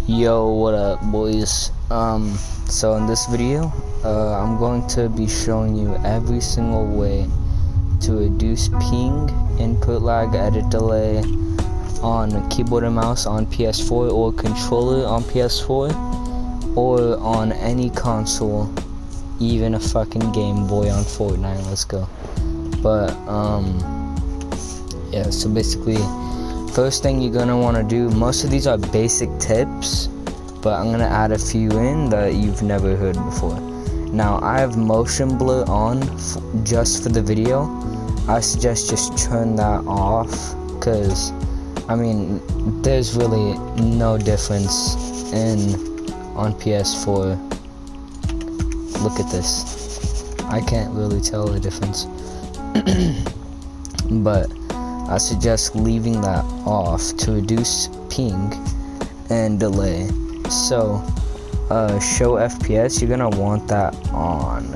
Yo, what up, boys? So in this video, I'm going to be showing you every single way to reduce ping, input lag, edit delay on keyboard and mouse on PS4 or controller on PS4 or on any console, even a fucking Game Boy on Fortnite. Let's go. But yeah, so basically, first thing you're gonna want to do, most of these are basic tips, but I'm gonna add a few in that you've never heard before. Now, I have motion blur on just for the video. I suggest just turn that off, because I mean, there's really no difference on PS4. Look at this. I can't really tell the difference. But I suggest leaving that off to reduce ping and delay. So, show FPS, you're gonna want that on.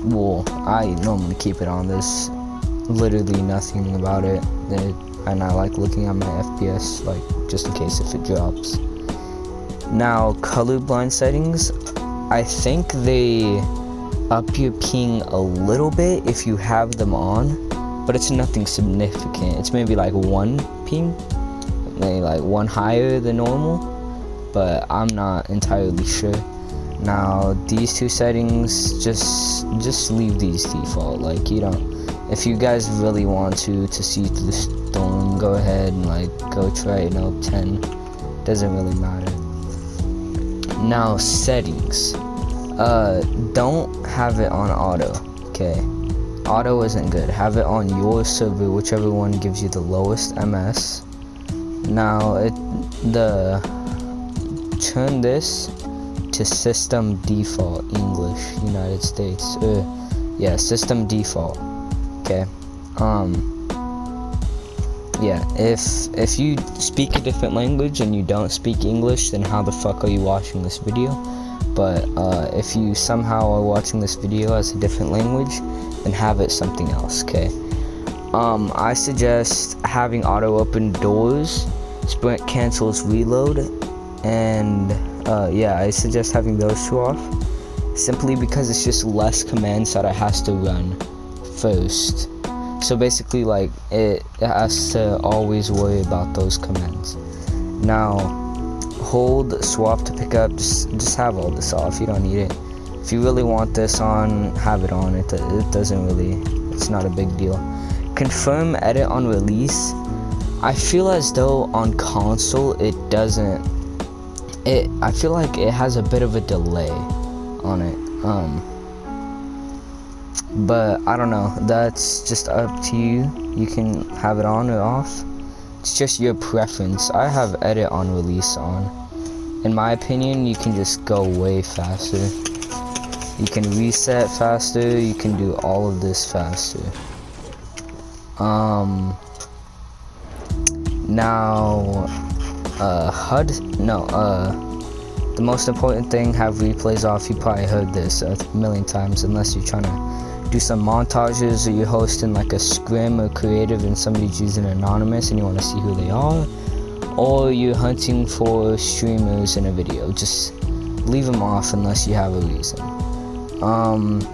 Well, I normally keep it on. There's literally nothing about it, and I like looking at my FPS, like, just in case if it drops. Now, colorblind settings, I think they up your ping a little bit if you have them on, but it's nothing significant. It's maybe like 1 ping, maybe like 1 higher than normal, but I'm not entirely sure. Now, these two settings, just leave these default. Like, you don't, if you guys really want to see through the storm, go ahead and like go try it in 10. Doesn't really matter. Now, settings, don't have it on auto. Okay, auto isn't good. Have it on your server, whichever one gives you the lowest MS. Now, turn this to system default English United States. Yeah, system default. Okay. Yeah, if you speak a different language and you don't speak English, then how the fuck are you watching this video? But if you somehow are watching this video as a different language, then have it something else. Okay. I suggest having auto open doors, sprint cancels reload, and yeah, I suggest having those two off, simply because it's just less commands that it has to run first. So basically, like, it has to always worry about those commands. Now, hold swap to pick up, just have all this off. You don't need it. If you really want this on, have it on. It doesn't really, it's not a big deal. Confirm edit on release. I feel as though on console it doesn't, I feel like it has a bit of a delay on it. But I don't know, that's just up to you. You can have it on or off. It's just your preference. I have edit on release on. In my opinion, you can just go way faster. You can reset faster, you can do all of this faster. Now, HUD, no, the most important thing, have replays off. You probably heard this a million times, unless you're trying to do some montages, or you're hosting like a scrim or creative and somebody's using anonymous and you want to see who they are, or you're hunting for streamers in a video. Just leave them off unless you have a reason.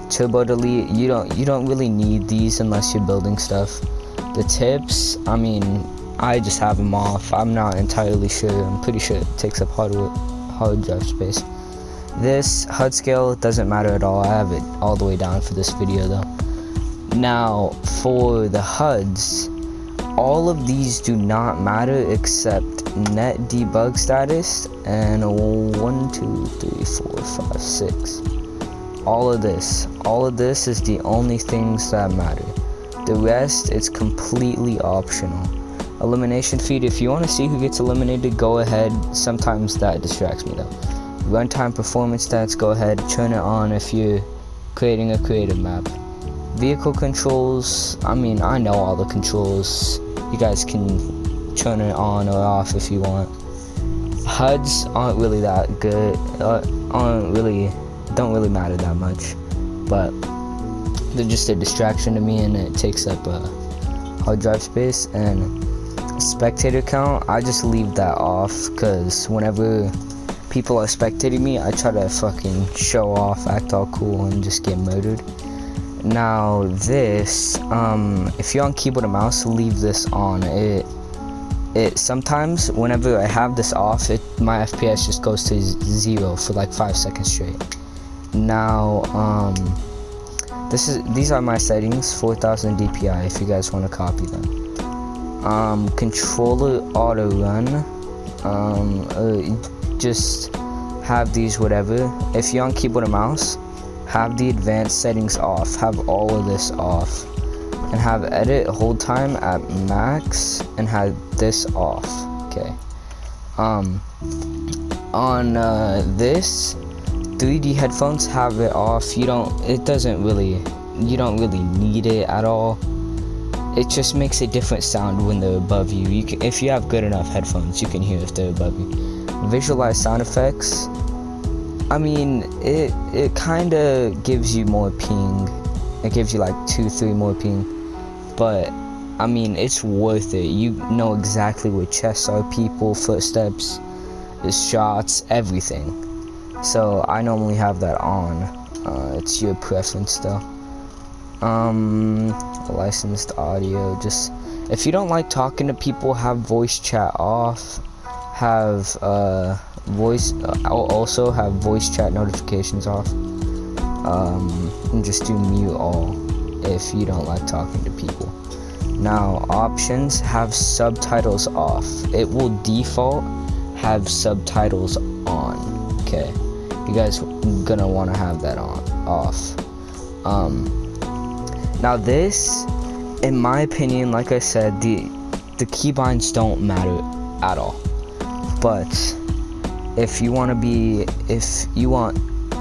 Turbo delete, you don't really need these unless you're building stuff. The tips, I mean, I just have them off. I'm not entirely sure. I'm pretty sure it takes up hard drive space. This HUD scale doesn't matter at all. I have it all the way down for this video though. Now, for the HUDs, all of these do not matter except net debug status and 1, 2, 3, 4, 5, 6. All of this is the only things that matter. The rest, it's completely optional. Elimination feed, if you want to see who gets eliminated, go ahead. Sometimes that distracts me though. Runtime performance stats, go ahead, turn it on if you're creating a creative map. Vehicle controls, I mean, I know all the controls. You guys can turn it on or off if you want. HUDs aren't really that good, don't really matter that much, but they're just a distraction to me, and it takes up hard drive space. And spectator count, I just leave that off, because whenever people are spectating me, I try to fucking show off, act all cool, and just get murdered. Now this, if you're on keyboard and mouse, leave this on. It sometimes, whenever I have this off, my FPS just goes to 0 for like 5 seconds straight. Now, these are my settings, 4000 DPI, if you guys want to copy them. Controller auto run, just have these whatever. If you're on keyboard and mouse, have the advanced settings off, have all of this off, and have edit hold time at max, and have this off. Okay. On this 3D headphones, have it off. You don't really need it at all. It just makes a different sound when they're above you. If you have good enough headphones, you can hear if they're above you. Visualize sound effects. I mean, it kind of gives you more ping. It gives you like 2-3 more ping, but I mean, it's worth it. You know exactly where chests are, people, footsteps, shots, everything. So I normally have that on. It's your preference though. Licensed audio. Just if you don't like talking to people, have voice chat off. Have also have voice chat notifications off. And just do mute all if you don't like talking to people. Now options, have subtitles off. It will default have subtitles on. Okay, you guys gonna want to have that off. Now this, in my opinion, like I said, the keybinds don't matter at all. But if you want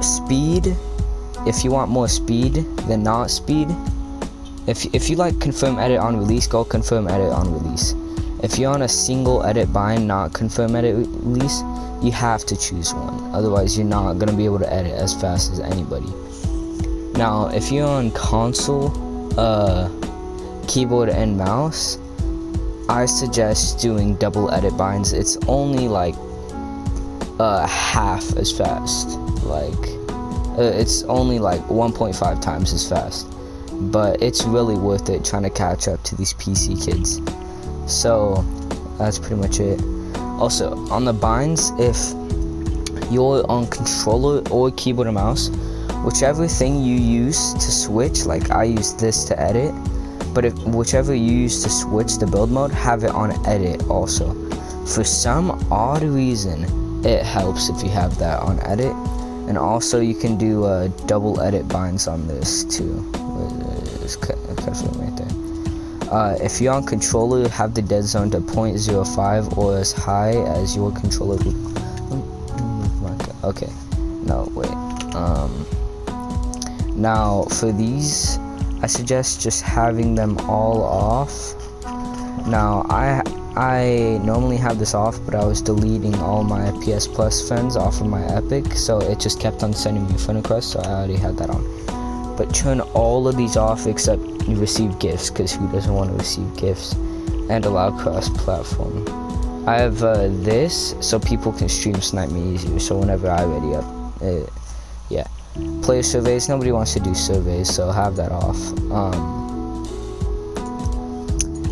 speed, if you want more speed than not speed, if you like confirm edit on release, go confirm edit on release. If you're on a single edit bind, not confirm edit release, you have to choose one. Otherwise, you're not gonna be able to edit as fast as anybody. Now, if you're on console, keyboard and mouse, I suggest doing double edit binds. It's only like half as fast. It's only like 1.5 times as fast. But it's really worth it trying to catch up to these PC kids. So that's pretty much it. Also, on the binds, if you're on controller or keyboard and mouse, whichever thing you use to switch, like I use this to edit, but whichever you use to switch the build mode, have it on edit also. For some odd reason, it helps if you have that on edit. And also you can do double edit binds on this too. It's right there. If you're on controller, have the Deadzone to 0.05 or as high as your controller would. Okay, no wait. Now for these, I suggest just having them all off. Now I normally have this off, but I was deleting all my PS Plus friends off of my Epic, so it just kept on sending me friend requests, so I already had that on. But turn all of these off except you receive gifts, because who doesn't want to receive gifts? And allow cross-platform. I have this, so people can stream snipe me easier, so whenever I ready up, yeah. Player surveys, nobody wants to do surveys, so have that off.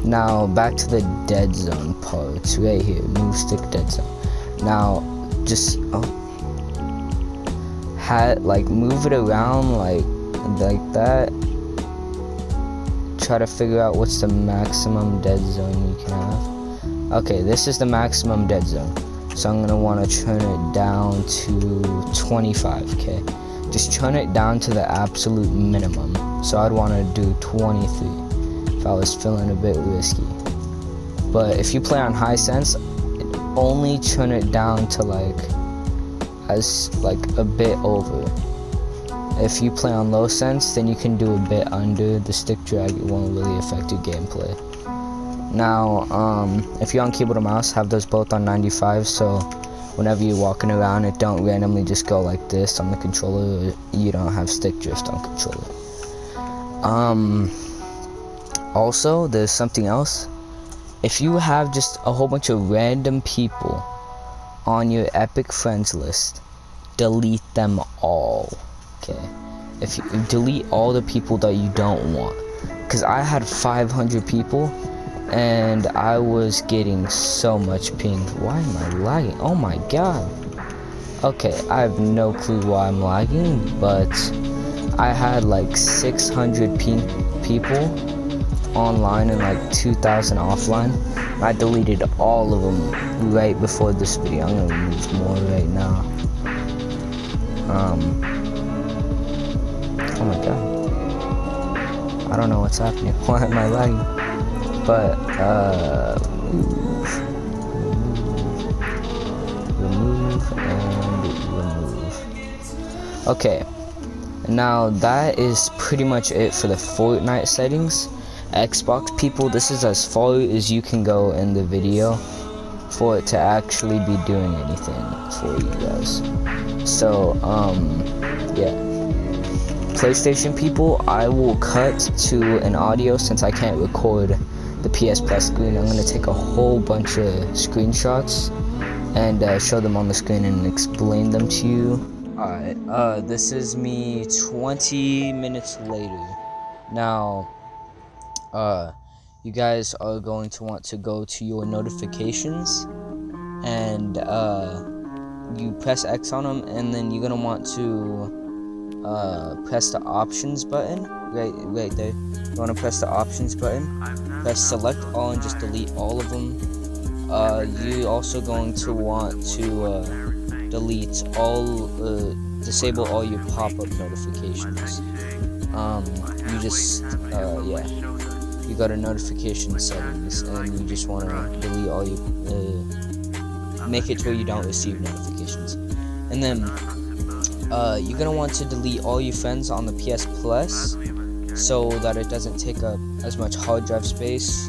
Now back to the Deadzone parts right here, mysticc Deadzone. Now just move it around like that. Try to figure out what's the maximum Deadzone you can have. Okay, this is the maximum Deadzone, so I'm gonna want to turn it down to 25k. Just turn it down to the absolute minimum. So I'd want to do 23 if I was feeling a bit risky. But if you play on high sense, only turn it down to a bit over. If you play on low sense, then you can do a bit under. The stick drag, it won't really affect your gameplay. Now, if you're on keyboard and mouse, have those both on 95, so whenever you're walking around, it don't randomly just go like this on the controller. You don't have stick drift on controller. Also, there's something else. if you have just a whole bunch of random people on your epic friends list, delete them all. Okay, if you delete all the people that you don't want, because I had 500 people and I was getting so much ping. Why am I lagging? Oh my god. Okay, I have no clue why I'm lagging, but I had like 600 people online and like 2,000 offline. I deleted all of them right before this video. I'm gonna remove more right now. Oh my god. I don't know what's happening. Why am I lagging? But, remove, and remove. Okay. Now, that is pretty much it for the Fortnite settings. Xbox people, this is as far as you can go in the video for it to actually be doing anything for you guys. So, yeah. PlayStation people, I will cut to an audio since I can't record the PS Plus screen. I'm going to take a whole bunch of screenshots and show them on the screen and explain them to you. Alright, this is me 20 minutes later. Now, you guys are going to want to go to your notifications and, you press X on them, and then you're gonna want to, press the options button, right there. You wanna press the options button, press select all and just delete all of them. You're also going to want to, delete all, disable all your pop-up notifications. You just, yeah, you go to notification settings, and you just want to delete all your, make it to where you don't receive notifications. And then, you're gonna want to delete all your friends on the PS Plus, so that it doesn't take up as much hard drive space.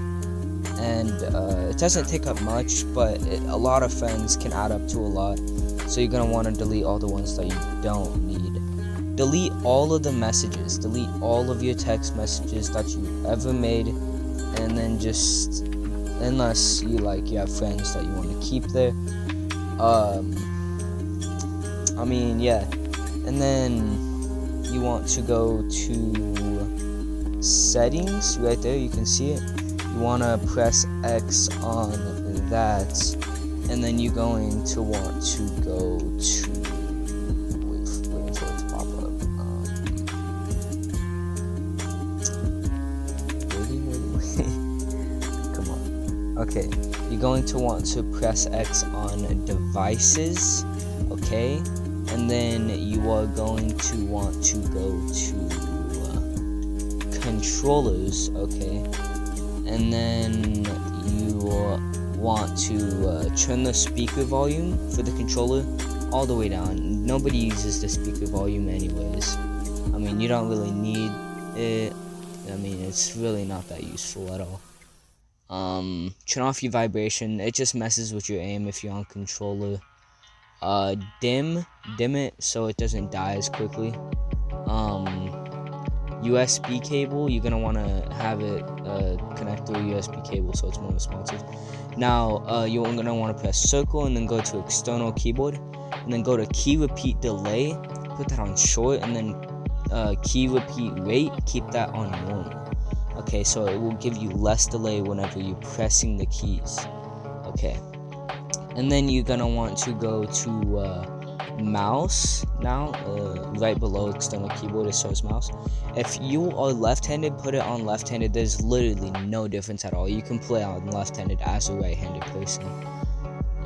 And, it doesn't take up much, but a lot of friends can add up to a lot. So you're gonna want to delete all the ones that you don't need. Delete all of the messages. Delete all of your text messages that you ever made, and then just, unless you have friends that you want to keep there. I mean, yeah. And then you want to go to settings right there. You can see it. You want to press X on that. And then you're going to want to go to, waiting for it to pop up. Wait. Come on. Okay, you're going to want to press X on devices, okay? And then you are going to want to go to controllers, okay? And then you want to turn the speaker volume for the controller all the way down. Nobody uses the speaker volume anyways. I mean, you don't really need it. I mean, it's really not that useful at all. Turn off your vibration. It just messes with your aim if you're on controller. Dim it so it doesn't die as quickly. USB cable, you're gonna want to have it connect through a USB cable so it's more responsive. Now, you're gonna want to press circle and then go to external keyboard, and then go to key repeat delay, put that on short, and then key repeat rate, keep that on normal. Okay, so it will give you less delay whenever you're pressing the keys. Okay, and then you're gonna want to go to mouse now, right below external keyboard it shows mouse. If you are left-handed, put it on left-handed. There's literally no difference at all. You can play on left-handed as a right-handed person,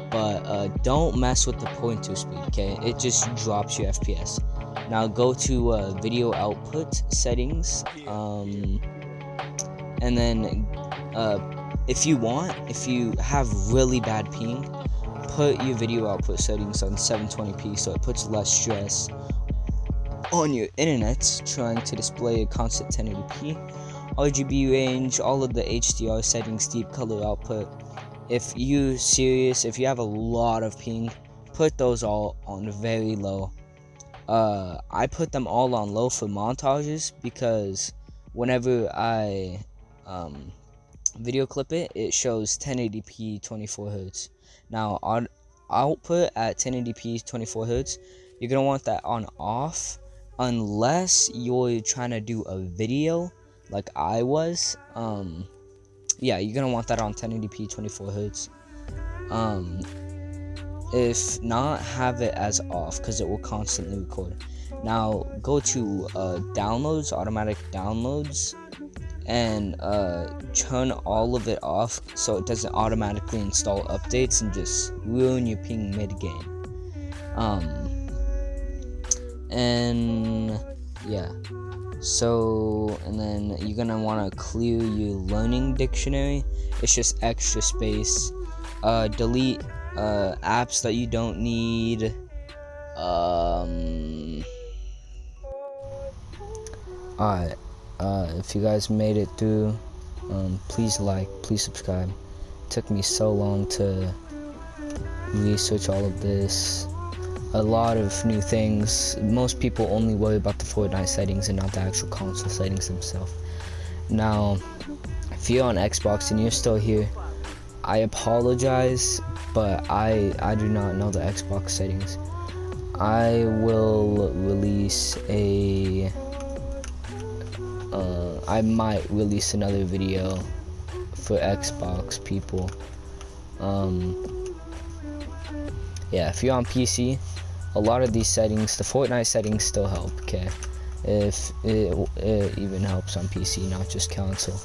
but don't mess with the pointer speed, okay? It just drops your FPS. Now go to video output settings, and then if you have really bad ping, put your video output settings on 720p so it puts less stress on your internet trying to display a constant 1080p. RGB range, all of the HDR settings, deep color output. If you have a lot of ping, put those all on very low. I put them all on low for montages because whenever I video clip it shows 1080p 24 hertz. Now on output at 1080p 24 hertz, you're gonna want that on off unless you're trying to do a video like I was. Yeah, you're gonna want that on 1080p 24 hertz. If not, have it as off because it will constantly record. Now go to downloads, automatic downloads, and turn all of it off so it doesn't automatically install updates and just ruin your ping mid-game. And yeah, so, and then you're gonna want to clear your learning dictionary. It's just extra space. Delete apps that you don't need. Alright, if you guys made it through, please like, please subscribe. It took me so long to research all of this. A lot of new things. Most people only worry about the Fortnite settings and not the actual console settings themselves. Now, if you're on Xbox and you're still here, I apologize, but I do not know the Xbox settings. I will release a I might release another video for Xbox people. Yeah, if you're on PC, a lot of these settings, the Fortnite settings still help, okay? If it even helps on PC, not just console.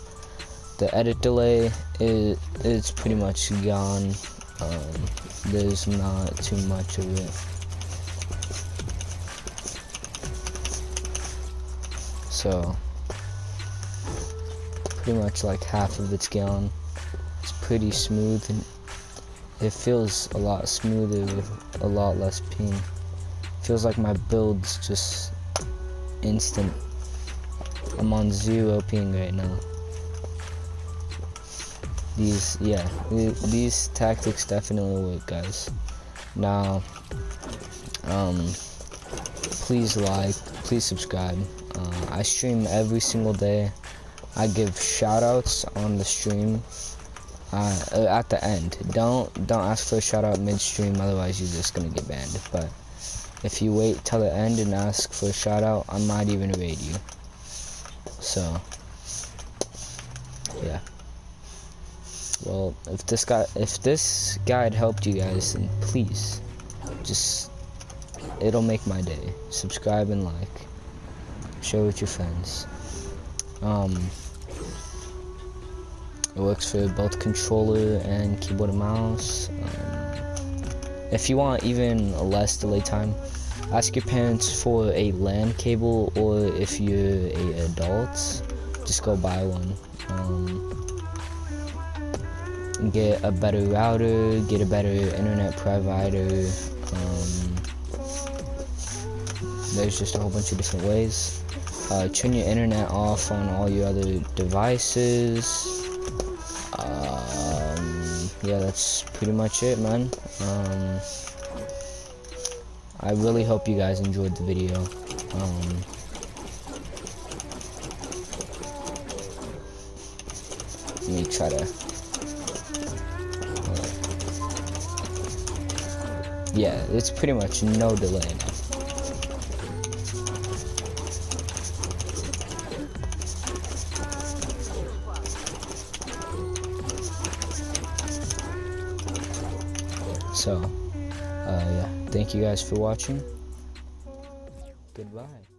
The edit delay is pretty much gone. There's not too much of it. So pretty much like half of it's gone. It's pretty smooth and it feels a lot smoother with a lot less ping. Feels like my build's just instant. I'm on 0 ping right now. These tactics definitely work, guys. Now, please like, please subscribe. I stream every single day. I give shoutouts on the stream at the end. Don't ask for a shoutout midstream, otherwise you're just gonna get banned. But if you wait till the end and ask for a shoutout, I might even raid you. So yeah. Well, if this guide helped you guys, then please, just, it'll make my day. Subscribe and like. Share with your friends. It works for both controller and keyboard and mouse. If you want even a less delay time, ask your parents for a LAN cable, or if you're an adult, just go buy one. Get a better router, get a better internet provider. There's just a whole bunch of different ways. Turn your internet off on all your other devices. Yeah, that's pretty much it, man. I really hope you guys enjoyed the video. Let me try to... yeah, it's pretty much no delay now. So, yeah, thank you guys for watching. Goodbye.